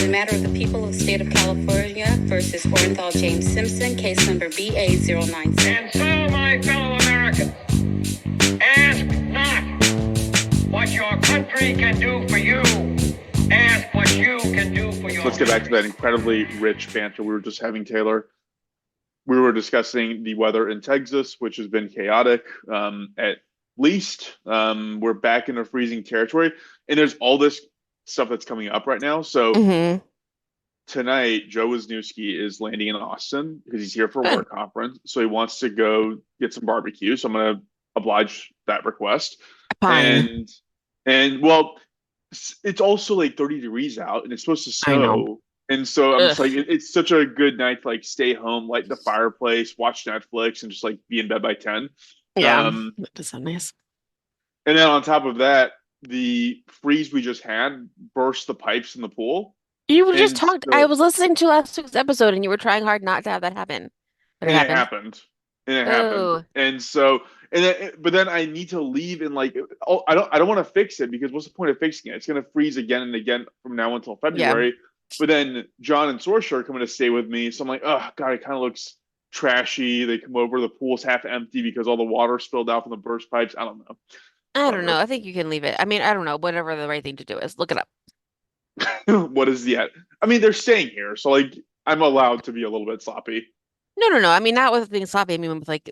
the matter of the people of the state of California versus Orenthal James Simpson, case number BA096. And so, my fellow Americans, ask not what your country can do for you. Ask what you can do for your Let's get back to that incredibly rich banter we were just having, Taylor. We were discussing the weather in Texas, which has been chaotic. At least we're back in the freezing territory, and there's all this stuff that's coming up right now. So tonight, Joe Wisniewski is landing in Austin because he's here for a work conference. So he wants to go get some barbecue. So I'm going to oblige that request. Fine. And well, it's also like 30 degrees out, and it's supposed to I know. snow. And so I'm just Ugh. like, it's such a good night to like stay home, light the fireplace, watch Netflix, and just like be in bed by 10. Yeah, that does sound nice. And then on top of that, the freeze we just had burst the pipes in the pool. You were just And talked. so- I was listening to last week's episode, and you were trying hard not to have that happen, but it and happened. And it Oh. happened. And so, but then I need to leave and like, oh, I don't want to fix it because what's the point of fixing it? It's going to freeze again and again from now until February. But then John and Sorsha are coming to stay with me. So I'm like, oh God, it kind of looks trashy. They come over, the pool's half empty because all the water spilled out from the burst pipes. I don't know. I don't know. I think you can leave it. I mean, I don't know. Whatever the right thing to do is, look it up. What is the, I mean, they're staying here. So like, I'm allowed to be a little bit sloppy. No. I mean, not with being sloppy. I mean, with like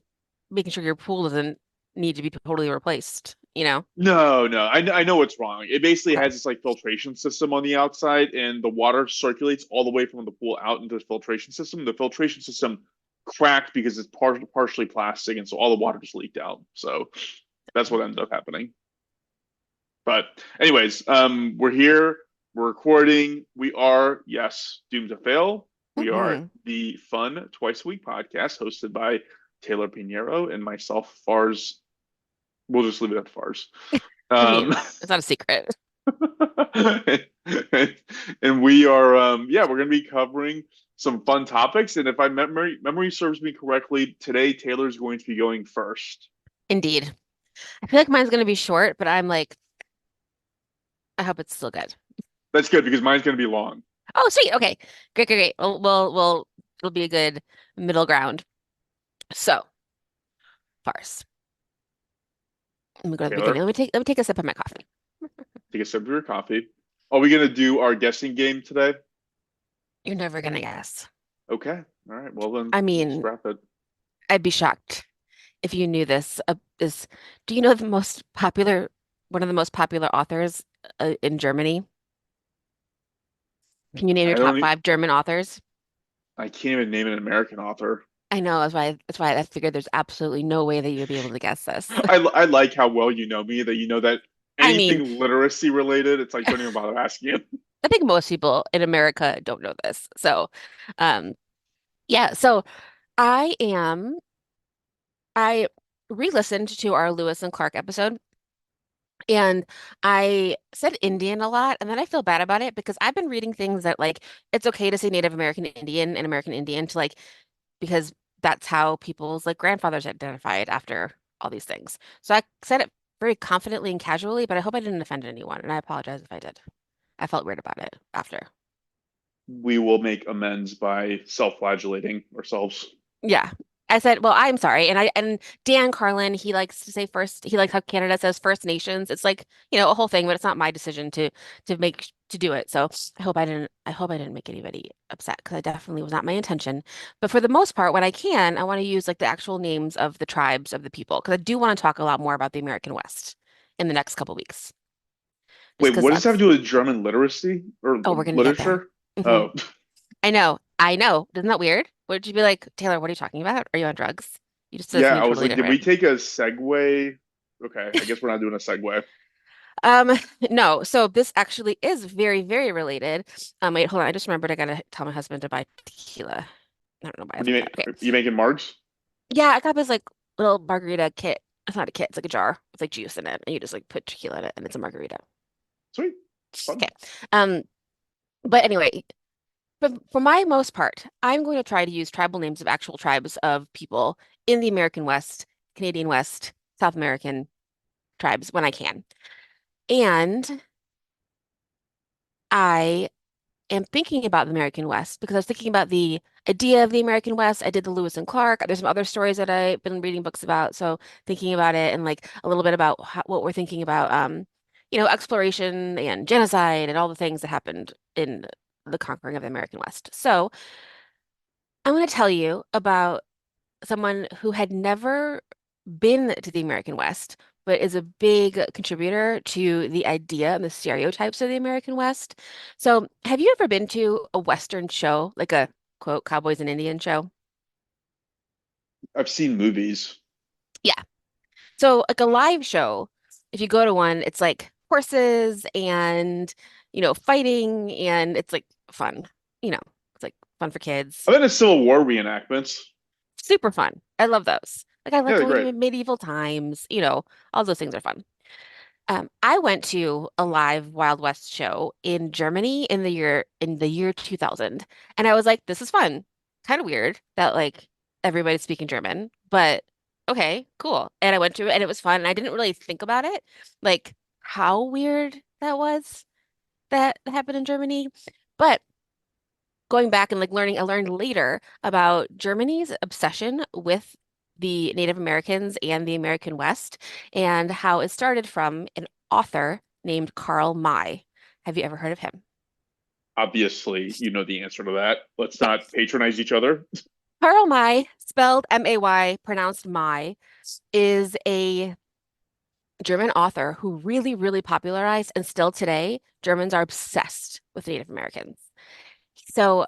making sure your pool doesn't need to be totally replaced, you know? No. I know what's wrong. It basically has this like filtration system on the outside, and the water circulates all the way from the pool out into the filtration system. The filtration system cracked because it's partially plastic, and so all the water just leaked out. So that's what ended up happening. But anyways, we're here. We're recording. We are, yes, doomed to fail. We are the fun twice a week podcast hosted by Taylor Pinheiro and myself, Fars. We'll just leave it at Fars. I mean, it's not a secret. And we are, we're going to be covering some fun topics. And if my memory serves me correctly, today Taylor's going to be going first. Indeed. I feel like mine's going to be short, but I'm like, I hope it's still good. That's good because mine's going to be long. Oh, sweet. Okay. Great. Well, it'll be a good middle ground. So, Fars. Let me go to the Taylor? beginning. Let me take a sip of my coffee. Take a sip of your coffee. Are we going to do our guessing game today? You're never gonna guess. Okay. All right. Well, then I mean, let's wrap it. I'd be shocked if you knew this. Do you know one of the most popular authors in Germany? Can you name your top 5 German authors? I can't even name an American author. I know, that's why I figured there's absolutely no way that you'd be able to guess this. I like how well you know me, that you know that anything literacy related, it's like don't even bother asking it. I think most people in America don't know this. So, so I re-listened to our Lewis and Clark episode, and I said Indian a lot, and then I feel bad about it because I've been reading things that like it's okay to say Native American Indian and American Indian to like because that's how people's like grandfathers identified after all these things. So I said it very confidently and casually, but I hope I didn't offend anyone, and I apologize if I did. I felt weird about it after. We will make amends by self-flagellating ourselves. Yeah. I said, well, I'm sorry. And Dan Carlin, he likes to say first, he likes how Canada says First Nations. It's like, a whole thing, but it's not my decision to do it. So I hope I didn't make anybody upset because I definitely was not my intention. But for the most part, when I can, I want to use like the actual names of the tribes of the people because I do want to talk a lot more about the American West in the next couple weeks. Wait, what does that have to do with German literacy or we're gonna literature? Get there. Oh, I know. Isn't that weird? Would you be like, Taylor, what are you talking about? Are you on drugs? You just said I was totally like, different. did we take a segue? Okay, I guess we're not doing a segue. No. So this actually is very, very related. Wait, hold on. I just remembered I gotta tell my husband to buy tequila. I don't know why. You making margs? Yeah, I got this like little margarita kit. It's not a kit. It's like a jar with like juice in it, and you just like put tequila in it, and it's a margarita. Sweet. Fun. Okay. But anyway. But for my most part, I'm going to try to use tribal names of actual tribes of people in the American West, Canadian West, South American tribes when I can. And I am thinking about the American West because I was thinking about the idea of the American West. I did the Lewis and Clark. There's some other stories that I've been reading books about. So thinking about it and like a little bit about what we're thinking about, exploration and genocide and all the things that happened in the conquering of the American West. So I'm going to tell you about someone who had never been to the American West, but is a big contributor to the idea and the stereotypes of the American West. So, have you ever been to a Western show, like a quote, Cowboys and Indian show? I've seen movies. Yeah. So, like a live show, if you go to one, it's like horses and, fighting, and it's like fun. You know, it's like fun for kids. I've been to Civil War reenactments. Super fun. I love those. Like I Yeah, like they're going great. to medieval times, all those things are fun. I went to a live Wild West show in Germany in the year 2000, and I was like, this is fun. Kind of weird that like everybody's speaking German, but okay, cool. And I went to it and it was fun, and I didn't really think about it, like how weird that was that happened in Germany. But going back and like learning, I learned later about Germany's obsession with the Native Americans and the American West and how it started from an author named Karl May. Have you ever heard of him? Obviously, you know the answer to that. Let's Okay. not patronize each other. Karl May, spelled May, pronounced May, is a German author who really, really popularized, and still today, Germans are obsessed with Native Americans. So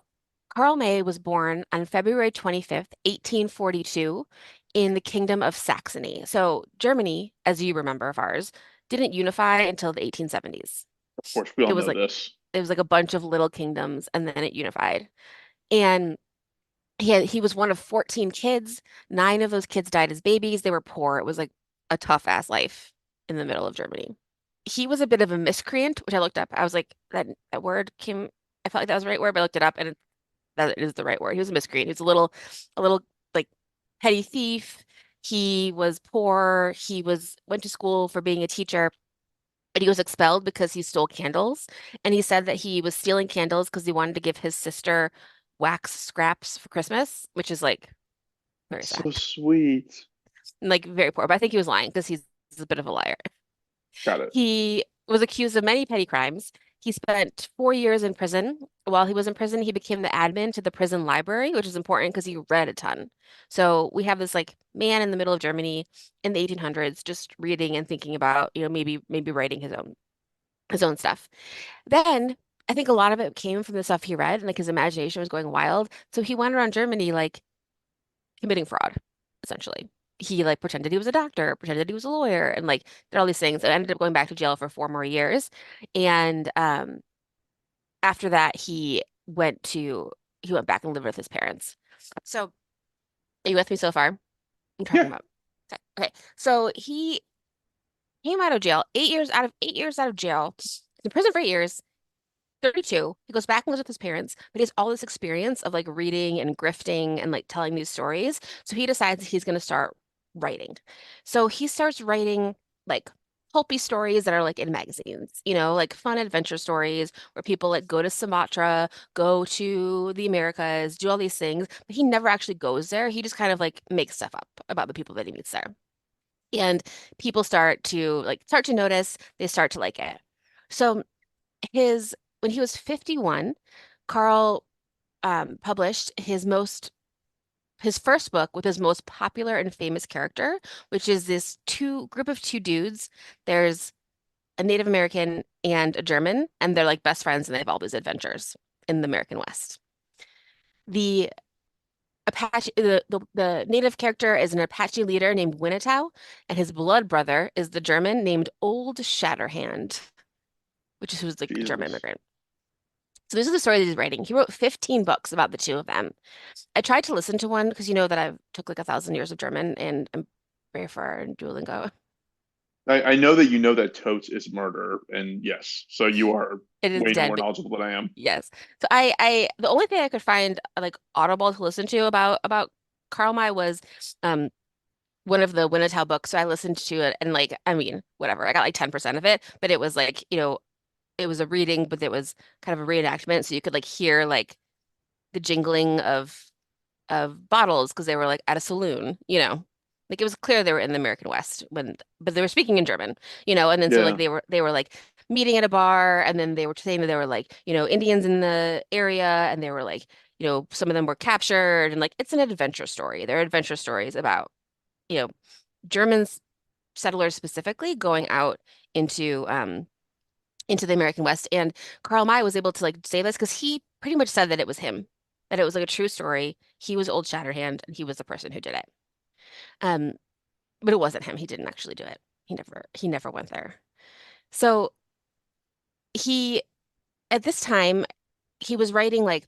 Karl May was born on February 25th, 1842, in the Kingdom of Saxony. So Germany, as you remember of ours, didn't unify until the 1870s. Of course, we all It was know like this. it was like a bunch of little kingdoms and then it unified. And he was one of 14 kids. Nine of those kids died as babies. They were poor. It was like a tough ass life in the middle of Germany. He was a bit of a miscreant, which I looked up. I was like, that word came, I felt like that was the right word, but I looked it up and that is the right word. He was a miscreant. He was a little like petty thief. He was poor. Went to school for being a teacher, but he was expelled because he stole candles. And he said that he was stealing candles because he wanted to give his sister wax scraps for Christmas, which is like very That's sad so sweet. and like very poor. But I think he was lying because he's a bit of a liar. Got it. He was accused of many petty crimes. He spent 4 years in prison. While he was in prison, he became the admin to the prison library, which is important because he read a ton. So we have this like man in the middle of Germany in the 1800s just reading and thinking about, maybe writing his own stuff. Then I think a lot of it came from the stuff he read and like his imagination was going wild. So he went around Germany like committing fraud, essentially. He like pretended he was a doctor, pretended he was a lawyer, and like did all these things. And ended up going back to jail for 4 more years. And after that, he went back and lived with his parents. So are you with me so far? I'm talking Yeah. about. Okay. Okay. So he came out of jail, 8 years out of jail, in prison for 8 years. 32. He goes back and lives with his parents, but he has all this experience of like reading and grifting and like telling these stories. So he decides he's going to start writing. So he starts writing like pulpy stories that are like in magazines, like fun adventure stories where people like go to Sumatra, go to the Americas, do all these things, but he never actually goes there. He just kind of like makes stuff up about the people that he meets there. And people start to notice, they start to like it. So his when he was 51, Carl published his first book with his most popular and famous character, which is this two group of two dudes. There's a Native American and a German, and they're like best friends, and they have all these adventures in the American West. The Apache, the native character is an Apache leader named Winnetou, and his blood brother is the German named Old Shatterhand, which is who's like a German Jesus. immigrant. So these are the stories he's writing. He wrote 15 books about the two of them. I tried to listen to one because you know that I've took like 1,000 years of German and I'm very far in Duolingo. I know that you know that totes is murder, and yes, so you are It is way more dead, but knowledgeable than I am. yes. So the only thing I could find like audible to listen to about Karl May was um one of the Winnetou books. So I listened to it and like I mean whatever. I got like 10% of it, but it was like it was a reading, but it was kind of a reenactment, so you could like hear like the jingling of bottles because they were like at a saloon, you know. Like it was clear they were in the American West when, but they were speaking in German, you know, and then so like Yeah. they were like meeting at a bar, and then they were saying that there were like, you know, Indians in the area, and they were like, you know, some of them were captured, and like it's an adventure story. They're adventure stories about, you know, Germans settlers specifically going out into into the American West. And Karl May was able to like say this because he pretty much said that it was him, that it was like a true story. He was Old Shatterhand, and he was the person who did it. Um, but it wasn't him. He didn't actually do it. He never went there. So he at this time he was writing like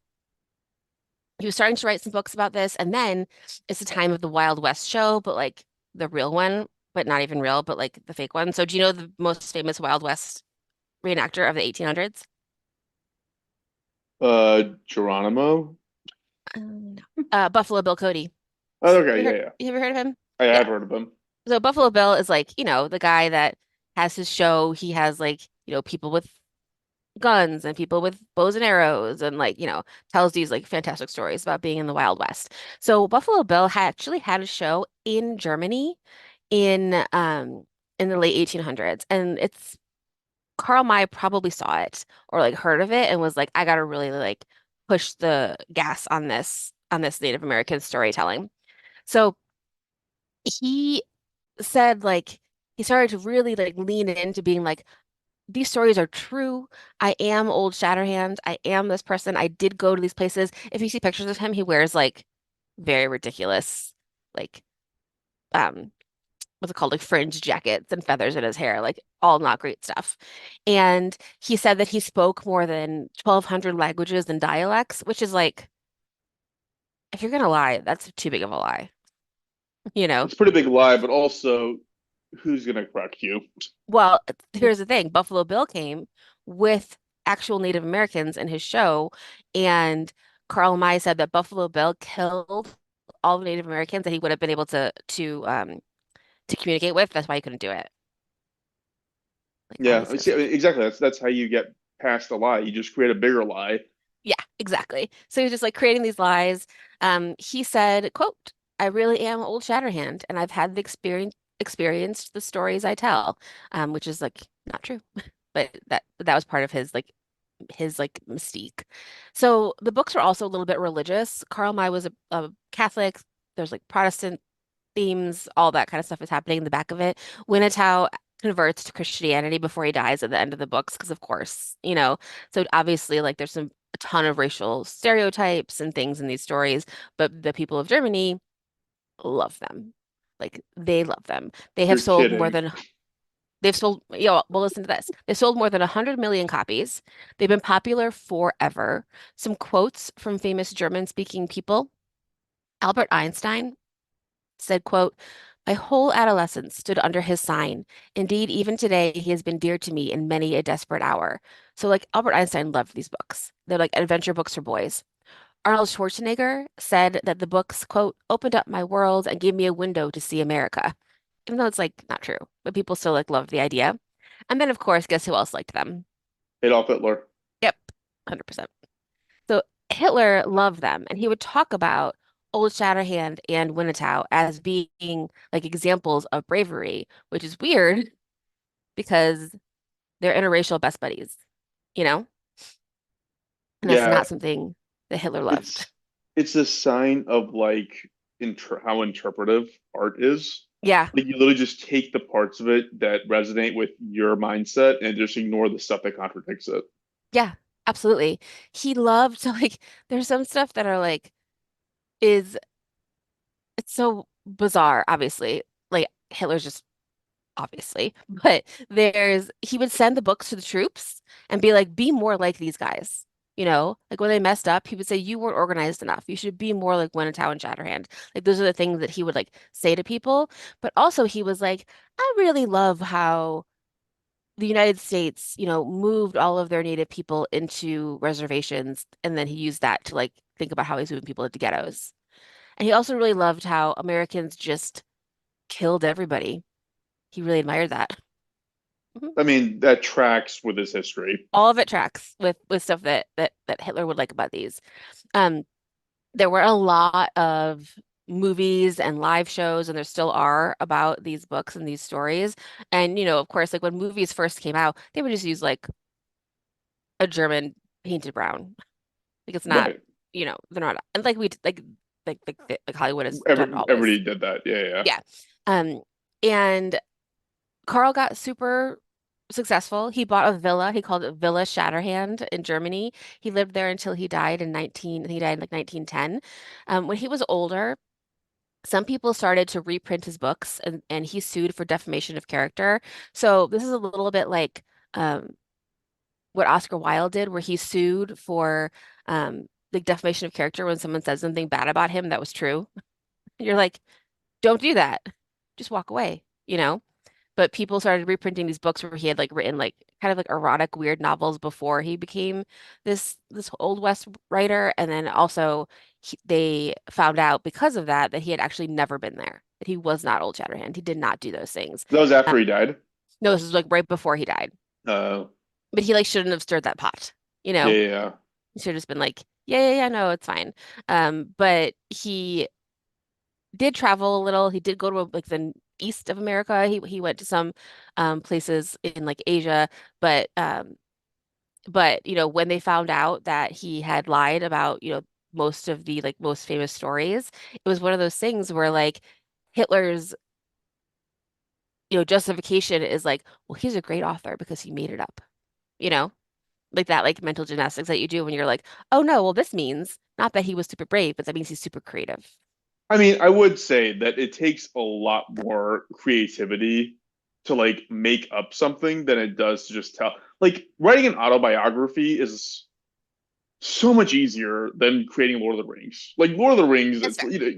he was starting to write some books about this, and then it's the time of the Wild West show, but like the real one, but not even real, but like the fake one. So do you know the most famous Wild West reenactor of the 1800s? Geronimo. No. Buffalo Bill Cody. Oh, You okay, ever yeah, heard, yeah. you ever heard of him? I Yeah. have heard of him. So Buffalo Bill is like, you know, the guy that has his show. He has like, you know, people with guns and people with bows and arrows and like, you know, tells these like fantastic stories about being in the Wild West. So Buffalo Bill had actually had a show in Germany in the late 1800s, and it's Karl May probably saw it or like heard of it and was like, I gotta really like push the gas on this Native American storytelling. So he said like he started to really like lean into being like, these stories are true. I am Old Shatterhand. I am this person. I did go to these places. If you see pictures of him, he wears like very ridiculous, like um, what's it called, like fringe jackets and feathers in his hair, like all not great stuff. And he said that he spoke more than 1,200 languages and dialects, which is like, if you're gonna lie, that's too big of a lie, you know? It's a pretty big lie, but also, who's gonna correct you? Well, here's the thing. Buffalo Bill came with actual Native Americans in his show, and Karl May said that Buffalo Bill killed all the Native Americans that he would have been able to communicate with. That's why he couldn't do it. Like Yeah, obviously see, that's exactly. That's how you get past a lie. You just create a bigger lie. yeah, exactly. So he was just like creating these lies. He said, quote, I really am Old Shatterhand, and I've had the experienced the stories I tell, which is like not true. But that was part of his like mystique. So the books were also a little bit religious. Karl May was a Catholic. There's like Protestant themes, all that kind of stuff is happening in the back of it. Winnetou converts to Christianity before he dies at the end of the books, because of course, you know, so obviously like there's a ton of racial stereotypes and things in these stories, but the people of Germany love them. Like they love them. They have You're sold more kidding. than They've sold, you know, well, listen to this. They've sold more than 100 million copies. They've been popular forever. Some quotes from famous German-speaking people. Albert Einstein said, quote, my whole adolescence stood under his sign. Indeed, even today, he has been dear to me in many a desperate hour. So, like, Albert Einstein loved these books. They're like adventure books for boys. Arnold Schwarzenegger said that the books, quote, opened up my world and gave me a window to see America. Even though it's like not true, but people still like love the idea. And then, of course, guess who else liked them? Adolf Hitler. Yep, 100%. So Hitler loved them, and he would talk about Old Shatterhand and Winnetou as being like examples of bravery, which is weird because they're interracial best buddies, you know? And that's Yeah, not something that Hitler loved. it's it's a sign of like how interpretive art is. Yeah, Like you literally just take the parts of it that resonate with your mindset and just ignore the stuff that contradicts it. yeah, absolutely. He loved so like there's some stuff that are like is it's so bizarre, obviously. Like Hitler's just obviously, but he would send the books to the troops and be like, be more like these guys. You know, like when they messed up, he would say, you weren't organized enough. You should be more like Winnetou and Shatterhand. Like those are the things that he would like say to people. But also he was like, I really love how the United States, you know, moved all of their native people into reservations, and then he used that to like think about how he's moving people into ghettos. And he also really loved how Americans just killed everybody. He really admired that. Mhm. I mean, that tracks with his history. All of it tracks with stuff that Hitler would like about these. Um, there were a lot of movies and live shows, and there still are about these books and these stories. And of course, like when movies first came out, they would just use like a German painted brown. Like it's not, Right. they're not, and like like Hollywood has done always. Everybody did that. Yeah, yeah. Yeah. Um, and Carl got super successful. He bought a villa. He called it Villa Shatterhand in Germany. He lived there until he died in 19, I think he died in like 1910. When he was older, some people started to reprint his books and he sued for defamation of character. So this is a little bit like um, what Oscar Wilde did, where he sued for like defamation of character when someone says something bad about him that was true. You're like, don't do that. Just walk away. But people started reprinting these books where he had like written like kind of like erotic, weird novels before he became this Old West writer. And then also they found out because of that that he had actually never been there, that he was not Old Shatterhand. He did not do those things. That was after he died. No, this was like right before he died. Uh, But he like shouldn't have stirred that pot, you yeah, know? yeah, yeah. He should have just been like, yeah, yeah, yeah, no, it's fine. But he did travel a little. He did go to like the east of America. He went to some places in like Asia, but when they found out that he had lied about, most of the like most famous stories, it was one of those things where like Hitler's, justification is like, well, he's a great author because he made it up, you know? Like that like mental gymnastics that you do when you're like, oh no, well this means not that he was super brave, but that means he's super creative. I mean, I would say that it takes a lot more creativity to like make up something than it does to just tell. Like writing an autobiography is so much easier than creating Lord of the Rings. Like Lord of the Rings, That's it's fair.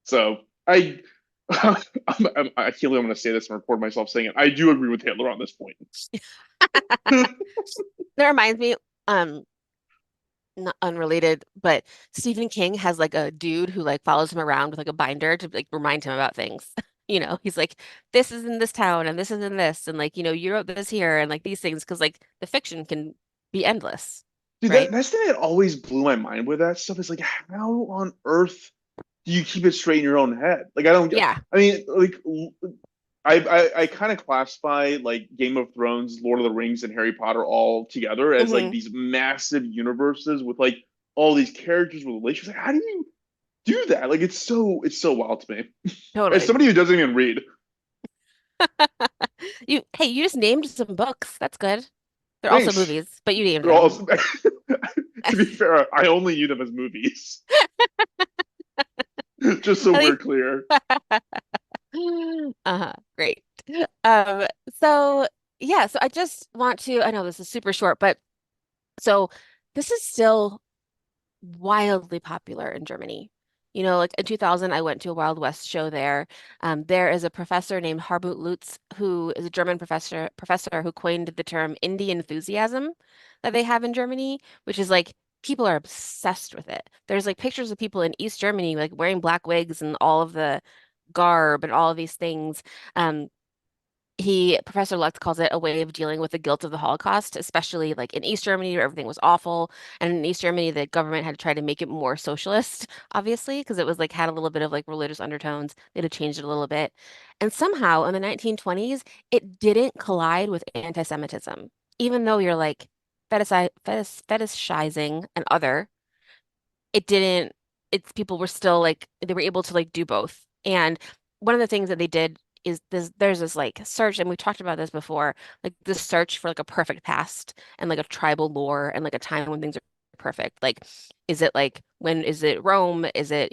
so I I can't believe I'm going to say this and record myself saying it. I do agree with Hitler on this point. That reminds me, um, not unrelated, but Stephen King has like a dude who like follows him around with like a binder to like remind him about things. He's like, this is in this town and this is in this, and like, you wrote this here and like these things because like the fiction can be endless, Dude, right? that's the thing that always blew my mind with that stuff is like, how on earth do you keep it straight in your own head? Like, I don't. Yeah. I mean, like, I kind of classify like Game of Thrones, Lord of the Rings, and Harry Potter all together as like Hmm. these massive universes with like all these characters with relationships. Like, how do you do that? Like, it's so wild to me. As Totally. somebody who doesn't even read, You just named some books. That's good. They're also thanks. movies, but you named They're all. them. To be fair, I only knew them as movies, just so At we're least, clear. uh-huh, great. Um, so yeah, so I just want to, I know this is super short, but so this is still wildly popular in Germany. Like in 2000, I went to a Wild West show there. There is a professor named Hartmut Lutz, who is a German professor who coined the term indie enthusiasm that they have in Germany, which is like people are obsessed with it. There's like pictures of people in East Germany like wearing black wigs and all of the garb and all of these things. Um, Professor Lutz calls it a way of dealing with the guilt of the Holocaust, especially like in East Germany where everything was awful. And in East Germany, the government had to try to make it more socialist, obviously, because it was like had a little bit of like religious undertones. They had to change it a little bit. And somehow in the 1920s, it didn't collide with anti-Semitism, even though you're like fetishizing an other, it didn't, it's people were still like they were able to like do both. And one of the things that they did is there's this like search, and we talked about this before, like this search for like a perfect past and like a tribal lore and like a time when things are perfect. Like, is it like when is it Rome? Is it,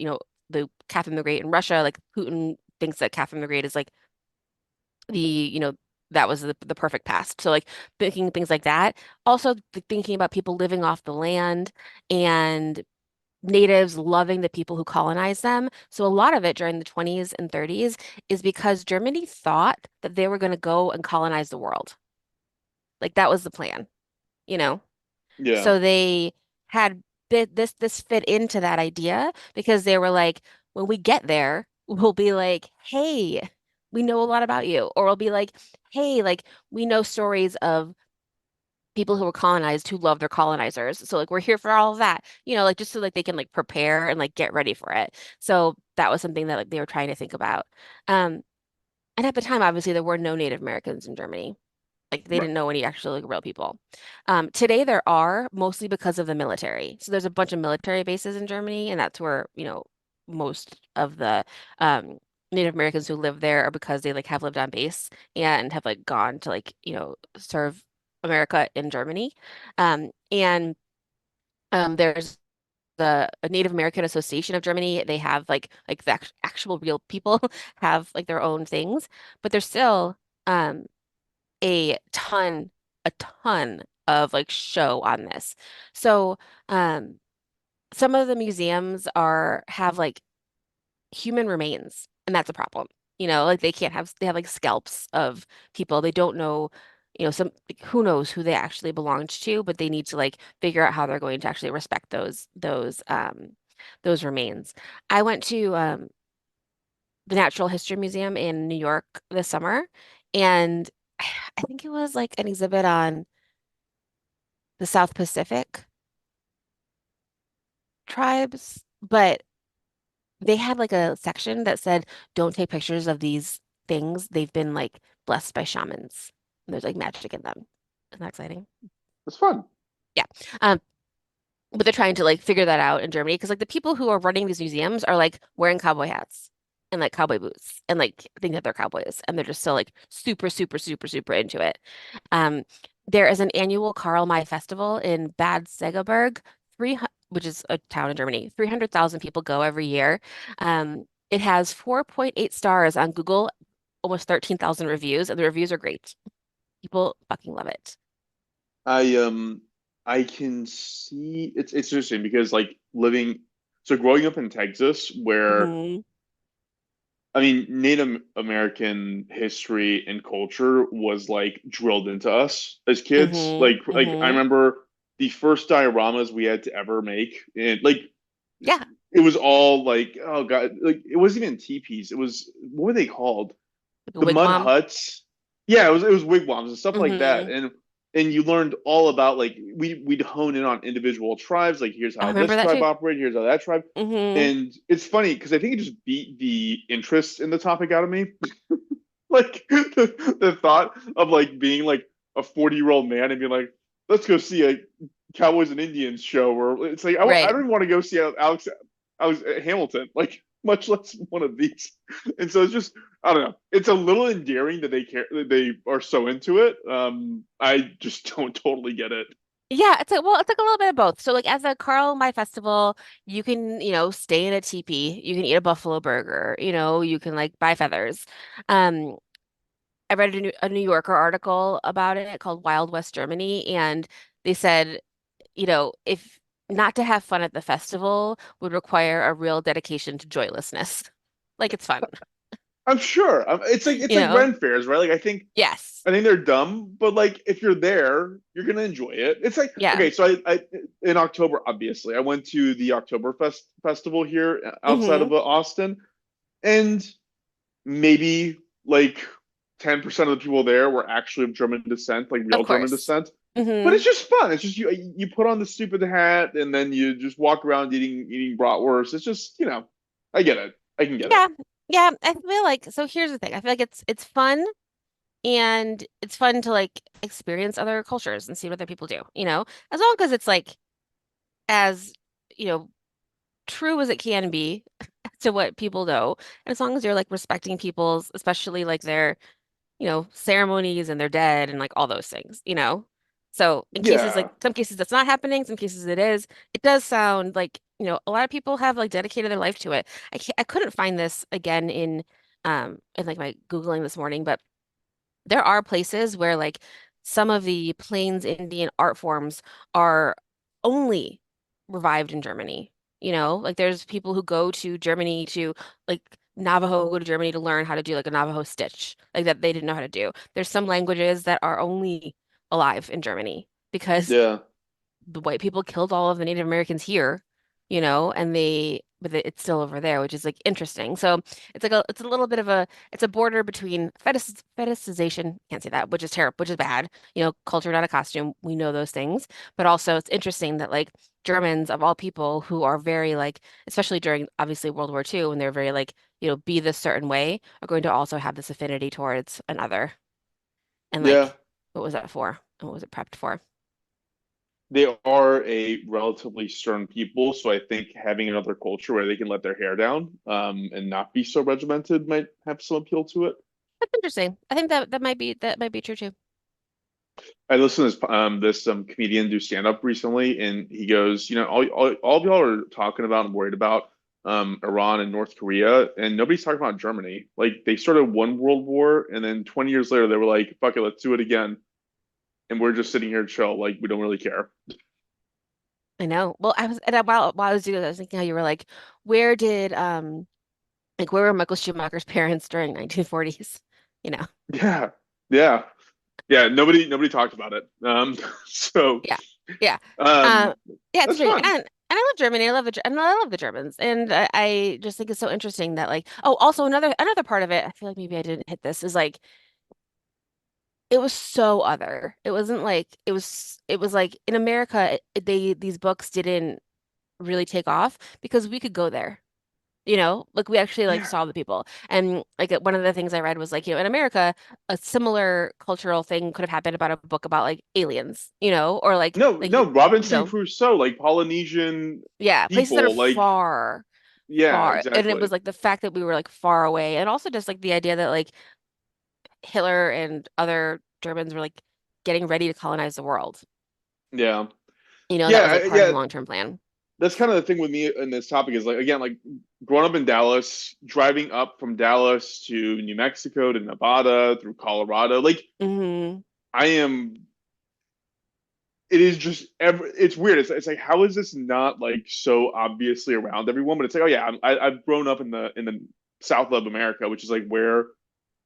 the Catherine the Great in Russia? Like Putin thinks that Catherine the Great is like the, that was the perfect past. So like thinking things like that. Also thinking about people living off the land and natives loving the people who colonized them. So a lot of it during the 20s and 30s is because Germany thought that they were going to go and colonize the world. Like that was the plan, you know? Yeah. So they had this fit into that idea because they were like, when we get there, we'll be like, hey, we know a lot about you. Or we'll be like, hey, like we know stories of people who were colonized who love their colonizers. So like we're here for all of that, like just so like they can like prepare and like get ready for it. So that was something that like they were trying to think about. Um, and at the time, obviously, there were no Native Americans in Germany. Like they Right. didn't know any actual like real people. Today there are mostly because of the military. So there's a bunch of military bases in Germany, and that's where, most of the Native Americans who live there are because they like have lived on base and have like gone to like, serve America in Germany. And there's the Native American Association of Germany. They have like the actual real people have like their own things, but there's still um a ton, a ton of like show on this. So, um, some of the museums have like human remains, and that's a problem. Like they have like scalps of people. They don't know, some like, who knows who they actually belonged to, but they need to like figure out how they're going to actually respect those remains. I went to the Natural History Museum in New York this summer, and I think it was like an exhibit on the South Pacific tribes, but they had like a section that said, don't take pictures of these things. They've been like blessed by shamans. And there's like magic in them. Isn't that exciting? It's fun. Yeah. Um, but they're trying to like figure that out in Germany because like the people who are running these museums are like wearing cowboy hats and like cowboy boots and like think that they're cowboys and they're just still like super, super, super, super into it. Um, there is an annual Karl May festival in Bad Segeberg, 300, which is a town in Germany. 300,000 people go every year. It has 4.8 stars on Google, almost 13,000 reviews, and the reviews are great. People fucking love it. I I can see it's interesting because like living so growing up in Texas where Hmm. I mean Native American history and culture was like drilled into us as kids. Hmm. Like I Hmm. remember the first dioramas we had to ever make and like Yeah. it was all like oh god like it wasn't even teepees. It was what were they called? Like a The mud wigwam. huts. Yeah, it was wigwams and stuff like that. Hmm. And you learned all about like we'd hone in on individual tribes, like here's I how remember this that tribe too. operated, here's how that tribe. Hmm. And it's funny because I think it just beat the interest in the topic out of me. Like the thought of like being like a 40-year-old man and being like, let's go see a Cowboys and Indians show, or it's like I Right. don't even want to go see Alex Hamilton, like much less one of these. And so it's just I don't know. It's a little endearing that they care that they are so into it. I just don't totally get it. Yeah, it's like a little bit of both. So like as a Karl May festival, you can, stay in a teepee, you can eat a buffalo burger, you can like buy feathers. Um, I read a New Yorker article about it called Wild West Germany, and they said, if not to have fun at the festival would require a real dedication to joylessness. Like it's fun, I'm sure. It's you like know? Ren fairs, right? Like Yes. I think they're dumb, but like if you're there, you're gonna enjoy it. It's like Yeah. okay, so I in October, obviously, I went to the Oktoberfest festival here outside Hmm. of Austin, and maybe like 10% of the people there were actually of German descent, like Of real German course. descent. But Hmm. it's just fun. It's just you put on the stupid hat and then you just walk around eating bratwurst. It's just I get it. I can get it. Yeah. Yeah. I feel like so here's the thing. I feel like it's fun. And it's fun to like experience other cultures and see what other people do, as long as it's like as, you know, true as it can be to what people know. And as long as you're like respecting people's, especially like their, ceremonies and their dead and like all those things. So in cases like Yeah, some cases that's not happening, some cases it is, it does sound like, a lot of people have like dedicated their life to it. I couldn't find this again in like my Googling this morning, but there are places where like some of the Plains Indian art forms are only revived in Germany. Like there's people who go to Germany to like Navajo go to Germany to learn how to do like a Navajo stitch, like that they didn't know how to do. There's some languages that are only alive in Germany because yeah. the white people killed all of the Native Americans here. and it's still over there, which is like interesting. So it's a little bit of it's a border between fetishization, can't say that, which is terrible, which is bad. Culture, not a costume. We know those things, but also it's interesting that like Germans of all people who are very like, especially during obviously World War II, when they're very like, be this certain way, are going to also have this affinity towards another. And Yeah, like, what was that for? And what was it prepped for? they are a relatively stern people, so I think having another culture where they can let their hair down, and not be so regimented might have some appeal to it. That's interesting. I think that might be true too. I listened to this comedian do stand up recently, and he goes, all of y'all are talking about and worried about Iran and North Korea, and nobody's talking about Germany. Like they started one world war, and then 20 years later they were like, "Fuck it, let's do it again," and we're just sitting here chill, like we don't really care. I know. Well, while I was doing that, I was thinking how you were like, where did where were Michael Schumacher's parents during 1940s? You know. Yeah, yeah, yeah. Nobody talked about it. So Yeah. Yeah. Um, um, yeah, it's that's great. fun. And I love Germany. And I love the Germans. And I just think it's so interesting that like, oh, also another part of it, I feel like maybe I didn't hit this, is like it was so other. It was like in America, these books didn't really take off because we could go there. Like we actually like Yeah. saw the people. And like one of the things I read was like, in America, a similar cultural thing could have happened about a book about like aliens, or No, like no, Robinson Crusoe, like Polynesian yeah, places that are people, like far, yeah, far. And it exactly. was like the fact that we were like far away, and also just like the idea that like Hitler and other Germans were like getting ready to colonize the world. Yeah. That was Yeah, like part of the yeah. long-term plan. That's kind of the thing with me in this topic is like again, like growing up in Dallas, driving up from Dallas to New Mexico to Nevada through Colorado, like Hmm. I am it is just it's weird. It's like how is this not like so obviously around everyone? But it's like, oh yeah, I've grown up in the South of America, which is like where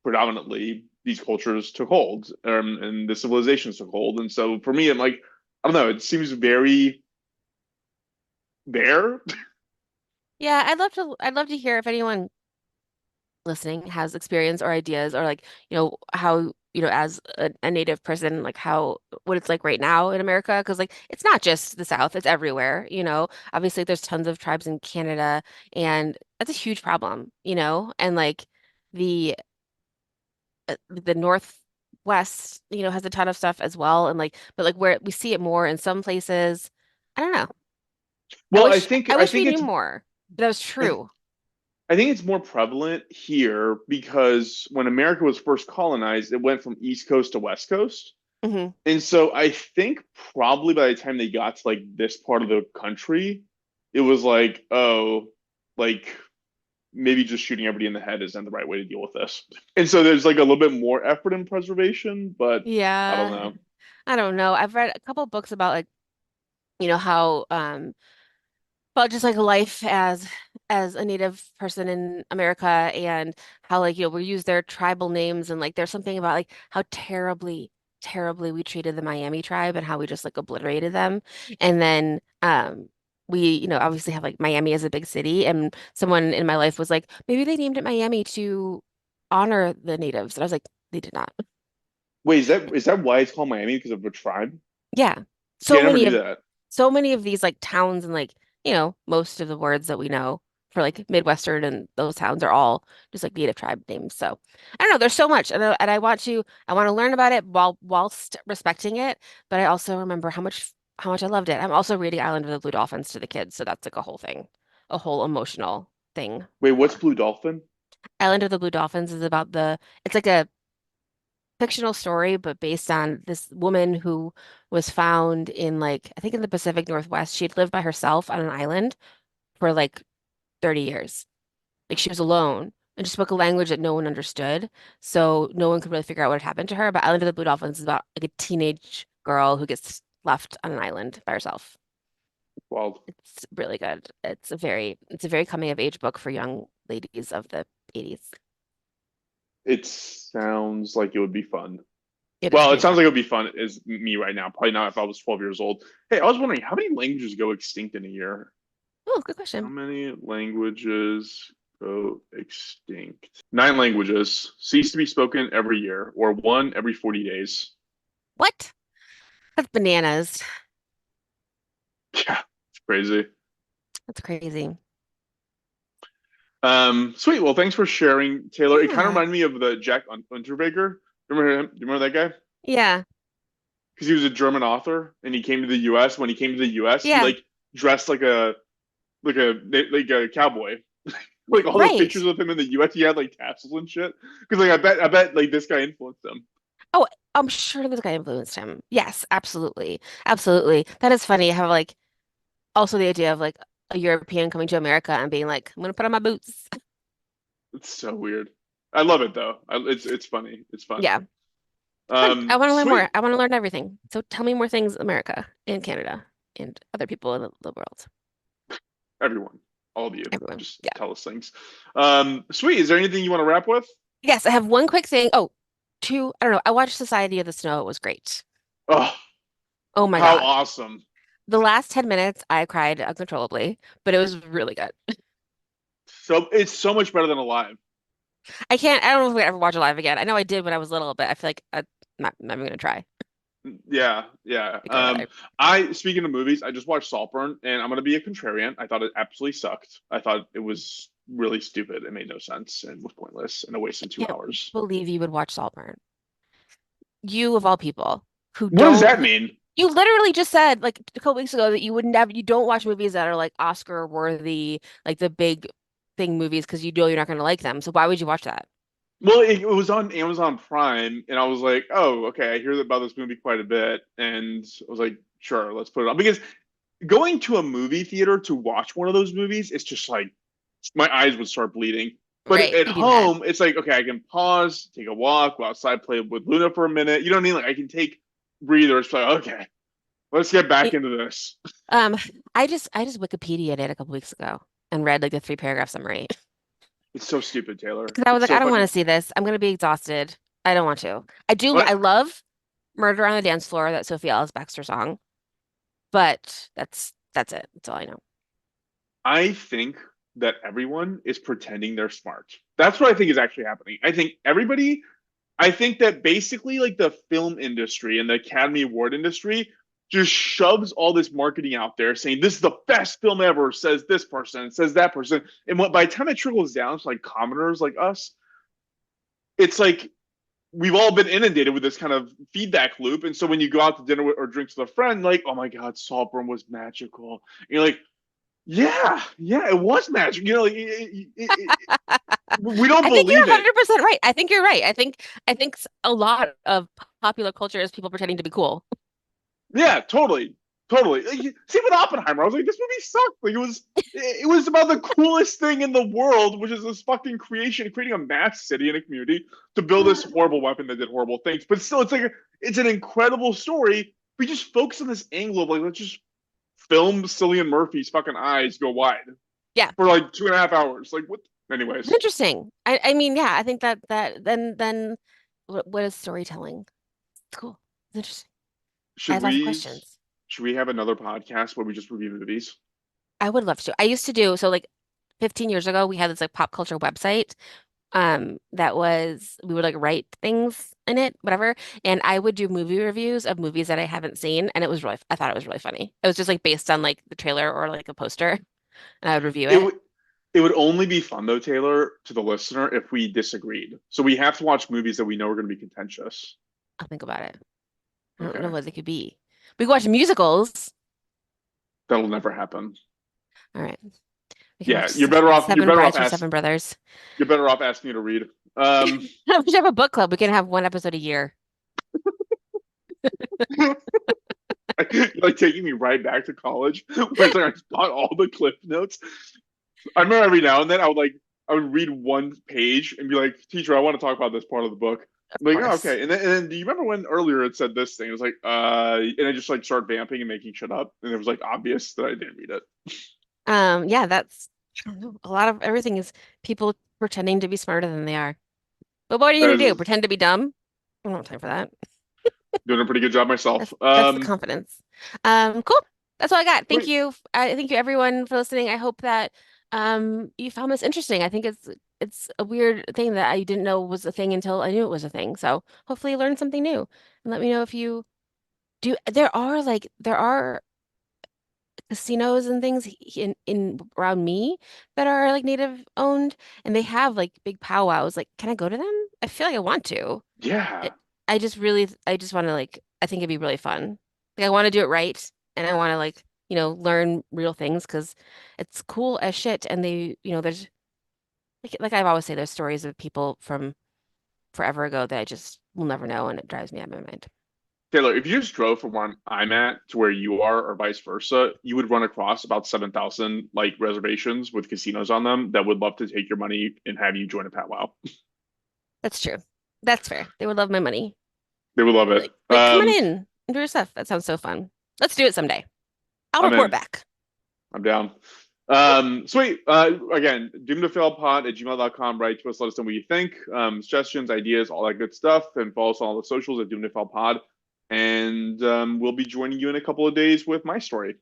predominantly these cultures took hold, and the civilizations took hold. And so for me, I'm like, I don't know, it seems very there. Yeah, I'd love to hear if anyone listening has experience or ideas or like, how, as a native person, like how what it's like right now in America. Because like it's not just the South, it's everywhere. Obviously there's tons of tribes in Canada and that's a huge problem. And like the Northwest, has a ton of stuff as well. And like, but like where we see it more in some places, I don't know. I Well, I wish think I I wish we think knew it's more. That was I, true. I think it's more prevalent here because when America was first colonized, it went from East Coast to West Coast. Hmm. And so I think probably by the time they got to like this part of the country, it was like, oh, like maybe just shooting everybody in the head isn't the right way to deal with this. And so there's like a little bit more effort in preservation, but I don't Yeah. know. I don't know. I've read a couple books about like, how about just like life as a Native person in America and how like, we use their tribal names and like there's something about like how terribly, terribly we treated the Miami tribe and how we just like obliterated them. And then we, obviously have like Miami as a big city and someone in my life was like, maybe they named it Miami to honor the natives. And I was like, they did not. Wait, is that why it's called Miami because of a tribe? Yeah. See, So I never many knew of that. so many of these like towns and like, most of the words that we know for like Midwestern and those towns are all just like native tribe names. So I don't know, there's so much and I want to learn about it whilst respecting it, but I also remember how much I loved it. I'm also reading Island of the Blue Dolphins to the kids, so that's like a whole thing, a whole emotional thing Wait, what's for Blue Dolphin? Island of the Blue Dolphins is about it's like a fictional story, but based on this woman who was found in like, I think in the Pacific Northwest. She'd lived by herself on an island for like 30 years. Like she was alone and she spoke a language that no one understood. So no one could really figure out what had happened to her. But Island of the Blue Dolphins is about like a teenage girl who gets left on an island by herself. Well, It's really good. It's a very coming of age book for young ladies of the 80s. it sounds like it would be fun. It is Well, it pretty sounds fun. like it would be fun as me right now. Probably not if I was 12 years old. Hey, I was wondering how many languages go extinct in a year? Oh, good How question. many languages go extinct? 9 languages cease to be spoken every year, or one every 40 days. What? That's bananas. Yeah, it's crazy. That's crazy. Sweet. Well, thanks for sharing, Taylor. It kind of Yeah. reminded me of the Jack Unterweger. Remember him? Do you remember that guy? Yeah. Because he was a German author and he came to the U.S. When he came to the U.S., he Yeah. like dressed like a cowboy. Like all the Right. pictures of him in the U.S., he had like tassels and shit. Because like I bet like this guy influenced him. Oh, I'm sure this guy influenced him. Yes, absolutely. Absolutely. That is funny how like also the idea of like a European coming to America and being like, I'm gonna put on my boots. It's so weird. I love it though. It's funny. It's fun. Yeah. Fun. I want to learn Sweet. more. I want to learn everything. So tell me more things, America and Canada and other people in the world. Everyone, all of you, Everyone. just Yeah. tell us things. Sweet. Is there anything you want to wrap with? Yes, I have one quick thing. Oh, two, I don't know. I watched Society of the Snow. It was great. Oh, Oh my how God. awesome! The last 10 minutes I cried uncontrollably, but it was really good. So it's so much better than Alive. I don't know if we ever watch it live again. I know I did when I was little, but I feel like I'm not even gonna try Yeah, yeah. to go live. I speaking of movies, I just watched Saltburn, and I'm gonna be a contrarian. I thought it absolutely sucked. I thought it was really stupid. It made no sense and was pointless and a waste of two Can't hours. believe you would watch Saltburn. You of all people who What does don't that mean? you literally just said like a couple weeks ago that you would never you don't watch movies that are like Oscar worthy, like the big thing movies because you know you're not gonna like them. So why would you watch that? Well, it was on Amazon Prime, and I was like, "Oh, okay." I hear about this movie quite a bit, and I was like, "Sure, let's put it on." Because going to a movie theater to watch one of those movies, it's just like my eyes would start bleeding. But Right. at You'd be mad. home, it's like, okay, I can pause, take a walk, go outside, play with Luna for a minute. You know what I mean? Like I can take breathers. Like, okay, let's get back It, into this. um, I just Wikipedia'd it a couple weeks ago and read like the 3 paragraph summary. It's so stupid, Taylor. Because I was It's like, so I don't want fucking. to see this. I'm gonna be exhausted. I don't want to. I do. What I love Murder on the Dance Floor, that Sophie Ellis Bextor song, but that's it. That's all I know. I think that everyone is pretending they're smart. That's what I think is actually happening. I think everybody I think that basically, like the film industry and the Academy Award industry just shoves all this marketing out there saying this is the best film ever, says this person, says that person. And what by the time it trickles down to like commoners like us, it's like we've all been inundated with this kind of feedback loop. And so when you go out to dinner with, or drinks with a friend, like, oh my God, Saltburn was magical. And you're like, yeah, yeah, it was magic. You know, like, we don't I think you're believe it. 100% right. I think you're right. I think a lot of popular culture is people pretending to be cool. Yeah, totally, totally. See with Oppenheimer, I was like, this movie sucked. Like it was about the coolest thing in the world, which is this fucking creation, creating a mass city and a community to build this horrible weapon that did horrible things. But still, it's an incredible story. We just focus on this angle of like, let's just film Cillian Murphy's fucking eyes go wide Yeah, for like 2.5 hours. Like what? it's Anyways, interesting. I mean, yeah, I think that then what is storytelling? It's cool. It's interesting. I should have lots of we questions. should we have another podcast where we just review movies? I would love to. I used to do so like 15 years ago, we had this like pop culture website. That was we would like write things in it, whatever. And I would do movie reviews of movies that I haven't seen, and it was really I thought it was really funny. It was just like based on like the trailer or like a poster, and I would review It it. would it would only be fun though, Taylor, to the listener if we disagreed. So we have to watch movies that we know are going to be contentious. I'll think about it. I don't know Okay, what they could be. We could watch musicals. that'll never happen. All right. We can watch Yeah, you're better off. You're Seven better off Brides for asking. Seven Brothers. You're better off asking me to read. We should have a book club. We can have one episode a year. You're like taking me right back to college, where it's like I bought all the clip notes. I remember every now and then I would read one page and be like, "Teacher, I want to talk about this part of the book." Of I'm like, oh, course. okay. And then do you remember when earlier it said this thing? It was like, and I just like started vamping and making shit up, and it was like obvious that I didn't read it. Yeah, that's I don't know. A lot of everything is people pretending to be smarter than they are. But what are you That gonna do? is Pretend to be dumb? I don't have time for that. doing a pretty good job myself. That's the confidence. Cool. That's all I got. Thank Great. you. Thank you everyone for listening. I hope that you found this interesting. I think it's a weird thing that I didn't know was a thing until I knew it was a thing. So hopefully you learned something new. And let me know if you do. There are casinos and things in around me that are like native owned, and they have like big powwows. Like, can I go to them? I feel like I want to. Yeah. It, I just want to like, I think it'd be really fun. Like, I want to do it right, and I want to like, learn real things because it's cool as shit. And there's like I've always say, there's stories of people from forever ago that I just will never know, and it drives me out of my mind. Taylor, if you just drove from where I'm at to where you are, or vice versa, you would run across about 7,000 like reservations with casinos on them that would love to take your money and have you join a powwow. That's true. That's fair. They would love my money. They would love it. Like, come on in and do your stuff. That sounds so fun. Let's do it someday. I'll I'm report in. back. I'm down. Sweet. Again, doomtofailpod@gmail.com. Write to us. Let us know what you think. Suggestions, ideas, all that good stuff. And follow us on all the socials at doomtofailpod. And we'll be joining you in a couple of days with my story.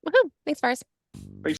Woohoo. Thanks, Fars. Thanks.